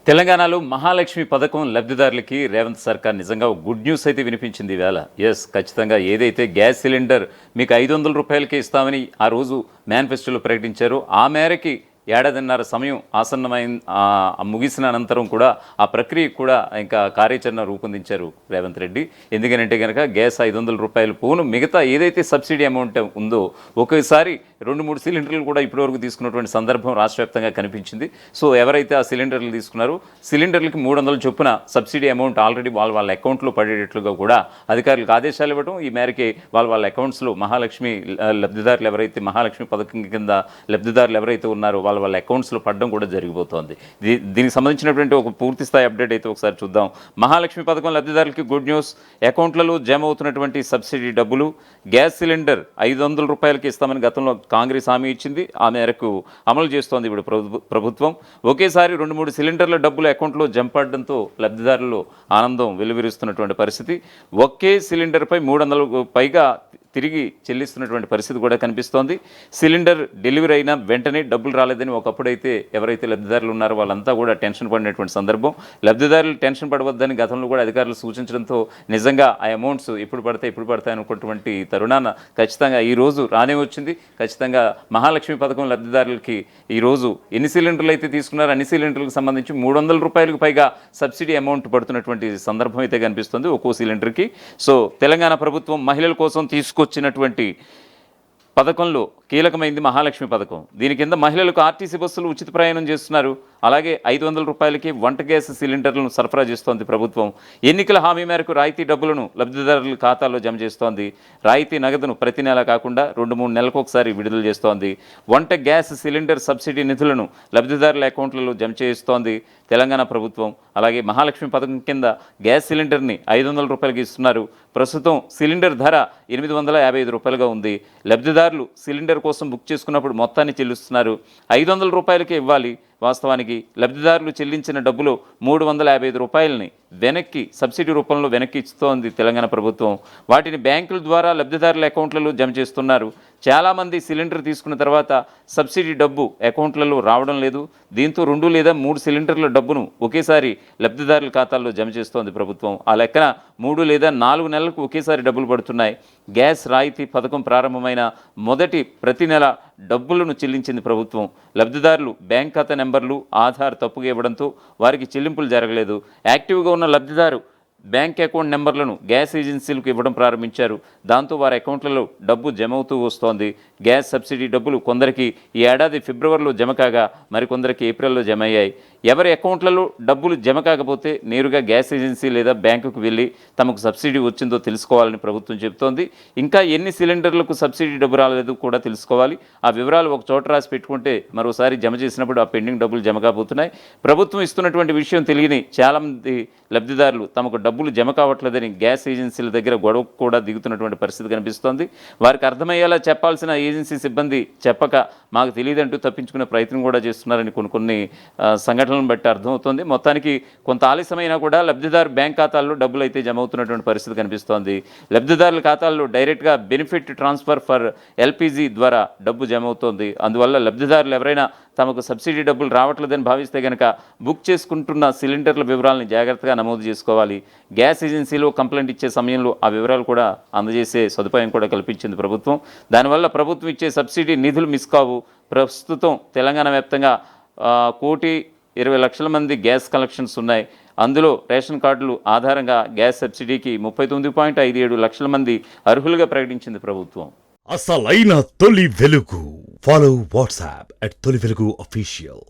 తెలంగాణలో మహాలక్ష్మి పథకం లబ్ధిదారులకి రేవంత్ సర్కార్ నిజంగా గుడ్ న్యూస్ అయితే వినిపించింది ఈవేళ. ఖచ్చితంగా ఏదైతే గ్యాస్ సిలిండర్ మీకు 500 రూపాయలకే ఇస్తామని ఆ రోజు మేనిఫెస్టోలో ప్రకటించారో ఆ మేరకి ఏడాదిన్నర సమయం ముగిసిన అనంతరం కూడా ఆ ప్రక్రియ కూడా ఇంకా కార్యాచరణ రూపొందించారు రేవంత్ రెడ్డి. ఎందుకనంటే కనుక గ్యాస్ 500 రూపాయలు పోను మిగతా ఏదైతే సబ్సిడీ అమౌంట్ ఉందో ఒకేసారి 2-3 సిలిండర్లు కూడా ఇప్పటివరకు తీసుకున్నటువంటి సందర్భం రాష్ట్ర వ్యాప్తంగా కనిపించింది. సో ఎవరైతే ఆ సిలిండర్లు తీసుకున్నారో సిలిండర్లకి 300 చొప్పున సబ్సిడీ అమౌంట్ ఆల్రెడీ వాళ్ళ అకౌంట్లో పడేటట్లుగా కూడా అధికారులకు ఆదేశాలు ఇవ్వడం, ఈ మేరకే వాళ్ళ అకౌంట్స్లో మహాలక్ష్మి లబ్ధిదారులు ఎవరైతే మహాలక్ష్మి పథకం కింద లబ్ధిదారులు ఎవరైతే ఉన్నారో వాళ్ళ అకౌంట్స్లో పడడం కూడా జరిగిపోతోంది. దీనికి సంబంధించినటువంటి ఒక పూర్తి స్థాయి అప్డేట్ అయితే ఒకసారి చూద్దాం. మహాలక్ష్మి పథకం లబ్ధిదారులకి గుడ్ న్యూస్. అకౌంట్లలో జమ అవుతున్నటువంటి సబ్సిడీ డబ్బులు గ్యాస్ సిలిండర్ 500 రూపాయలకి ఇస్తామని గతంలో కాంగ్రెస్ హామీ ఇచ్చింది. ఆ మేరకు అమలు చేస్తోంది ఇప్పుడు ప్రభుత్వం. ఒకేసారి 2-3 సిలిండర్ల డబ్బులు అకౌంట్లో జమ పడడంతో లబ్ధిదారుల్లో ఆనందం వెలువరిస్తున్నటువంటి పరిస్థితి. ఒకే సిలిండర్పై 300 పైగా తిరిగి చెల్లిస్తున్నటువంటి పరిస్థితి కూడా కనిపిస్తోంది. సిలిండర్ డెలివరీ అయినా వెంటనే డబ్బులు రాలేదని ఒకప్పుడైతే ఎవరైతే లబ్ధిదారులు ఉన్నారో వాళ్ళంతా కూడా టెన్షన్ పడినటువంటి సందర్భం. లబ్ధిదారులు టెన్షన్ పడవద్దని గతంలో కూడా అధికారులు సూచించడంతో నిజంగా ఆ అమౌంట్స్ ఇప్పుడు పడతాయి అనుకున్నటువంటి తరుణాన ఖచ్చితంగా ఈరోజు రానే వచ్చింది. ఖచ్చితంగా మహాలక్ష్మి పథకం లబ్ధిదారులకి ఈరోజు ఎన్ని సిలిండర్లు అయితే తీసుకున్నారో అన్ని సిలిండర్లకు సంబంధించి 300 రూపాయలకు పైగా సబ్సిడీ అమౌంట్ పడుతున్నటువంటి సందర్భం అయితే కనిపిస్తుంది ఒక్కో సిలిండర్కి. సో తెలంగాణ ప్రభుత్వం మహిళల కోసం తీసుకొచ్చినటువంటి పథకంలో కీలకమైంది మహాలక్ష్మి పథకం. దీని కింద మహిళలకు ఆర్టీసీ బస్సులు ఉచిత ప్రయాణం చేస్తున్నారు. అలాగే 500 రూపాయలకి వంట గ్యాస్ సిలిండర్లను సరఫరా చేస్తోంది ప్రభుత్వం. ఎన్నికల హామీ మేరకు రాయితీ డబ్బులను లబ్ధిదారుల ఖాతాల్లో జమ చేస్తోంది. రాయితీ నగదును ప్రతి నెల కాకుండా 2-3 నెలలకు ఒకసారి విడుదల చేస్తోంది. వంట గ్యాస్ సిలిండర్ సబ్సిడీ నిధులను లబ్ధిదారుల అకౌంట్లలో జమ చేస్తోంది తెలంగాణ ప్రభుత్వం. అలాగే మహాలక్ష్మి పథకం కింద గ్యాస్ సిలిండర్ని 500 రూపాయలకి ఇస్తున్నారు. ప్రస్తుతం సిలిండర్ ధర 855 రూపాయలుగా ఉంది. లబ్ధిదారులు సిలిండర్ కోసం బుక్ చేసుకున్నప్పుడు మొత్తాన్ని చెల్లిస్తున్నారు. 500 రూపాయలకే ఇవ్వాలి. వాస్తవానికి లబ్ధిదారులు చెల్లించిన డబ్బులో 355 రూపాయలని వెనక్కి సబ్సిడీ రూపంలో వెనక్కి ఇస్తోంది తెలంగాణ ప్రభుత్వం. వాటిని బ్యాంకుల ద్వారా లబ్ధిదారుల అకౌంట్లలో జమ చేస్తున్నారు. చాలామంది సిలిండర్ తీసుకున్న తర్వాత సబ్సిడీ డబ్బు అకౌంట్లలో రావడం లేదు. దీంతో 2 లేదా 3 సిలిండర్ల డబ్బును ఒకేసారి లబ్ధిదారుల ఖాతాల్లో జమ చేస్తోంది ప్రభుత్వం. ఆ లెక్కన 3 లేదా 4 నెలలకు ఒకేసారి డబ్బులు పడుతున్నాయి. గ్యాస్ రాయితీ పథకం ప్రారంభమైన మొదటి ప్రతి నెల డబ్బులను చెల్లించింది ప్రభుత్వం. లబ్ధిదారులు బ్యాంక్ ఖాతా నెంబర్లు, ఆధార్ తప్పుగా ఇవ్వడంతో వారికి చెల్లింపులు జరగలేదు. యాక్టివ్గా ఉన్న లబ్ధిదారు బ్యాంక్ అకౌంట్ నెంబర్లను గ్యాస్ ఏజెన్సీలకు ఇవ్వడం ప్రారంభించారు. దాంతో వారి అకౌంట్లలో డబ్బు జమ అవుతూ వస్తోంది. గ్యాస్ సబ్సిడీ డబ్బులు కొందరికి ఈ ఏడాది ఫిబ్రవరిలో జమ కాగా మరికొందరికి ఏప్రిల్లో జమ అయ్యాయి. ఎవరి అకౌంట్లలో డబ్బులు జమ కాకపోతే నేరుగా గ్యాస్ ఏజెన్సీ లేదా బ్యాంకుకు వెళ్ళి తమకు సబ్సిడీ వచ్చిందో తెలుసుకోవాలని ప్రభుత్వం చెబుతోంది. ఇంకా ఎన్ని సిలిండర్లకు సబ్సిడీ డబ్బు రాలేదు కూడా తెలుసుకోవాలి. ఆ వివరాలు ఒక చోట రాసి పెట్టుకుంటే మరోసారి జమ చేసినప్పుడు ఆ పెండింగ్ డబ్బులు జమ కాబోతున్నాయి. ప్రభుత్వం ఇస్తున్నటువంటి విషయం తెలియని చాలామంది లబ్ధిదారులు తమకు డబ్బులు జమ కావట్లేదని గ్యాస్ ఏజెన్సీల దగ్గర గొడవ కూడా దిగుతున్నటువంటి పరిస్థితి కనిపిస్తోంది. వారికి అర్థమయ్యేలా చెప్పాల్సిన ఏజెన్సీ సిబ్బంది చెప్పక మాకు తెలియదంటూ తప్పించుకునే ప్రయత్నం కూడా చేస్తున్నారని కొన్ని సంఘటనలను బట్టి అర్థమవుతోంది. మొత్తానికి కొంత ఆలస్యమైనా కూడా లబ్ధిదారు బ్యాంక్ ఖాతాల్లో డబ్బులు అయితే జమ అవుతున్నటువంటి పరిస్థితి కనిపిస్తోంది. లబ్ధిదారుల ఖాతాల్లో డైరెక్ట్గా బెనిఫిట్ ట్రాన్స్ఫర్ ఫర్ ఎల్పీజీ ద్వారా డబ్బు జమ అవుతోంది. అందువల్ల లబ్ధిదారులు ఎవరైనా తమకు సబ్సిడీ డబ్బులు రావట్లేదని భావిస్తే కనుక బుక్ చేసుకుంటున్న సిలిండర్ల వివరాలను జాగ్రత్తగా నమోదు చేసుకోవాలి. గ్యాస్ ఏజెన్సీలో కంప్లైంట్ ఇచ్చే సమయంలో ఆ వివరాలు కూడా అందజేసే సదుపాయం కూడా కల్పించింది ప్రభుత్వం. దానివల్ల ప్రభుత్వం ఇచ్చే సబ్సిడీ నిధులు మిస్ కావు. ప్రస్తుతం తెలంగాణ వ్యాప్తంగా 1,20,00,000 మంది గ్యాస్ కలెక్షన్స్ ఉన్నాయి. అందులో రేషన్ కార్డులు ఆధారంగా గ్యాస్ సబ్సిడీకి 39.57 లక్షల మంది అర్హులుగా ప్రకటించింది ప్రభుత్వం. అసలైన తొలి వెలుగు. ఫాలో వాట్సాప్ @తొలి వెలుగు అఫీషియల్.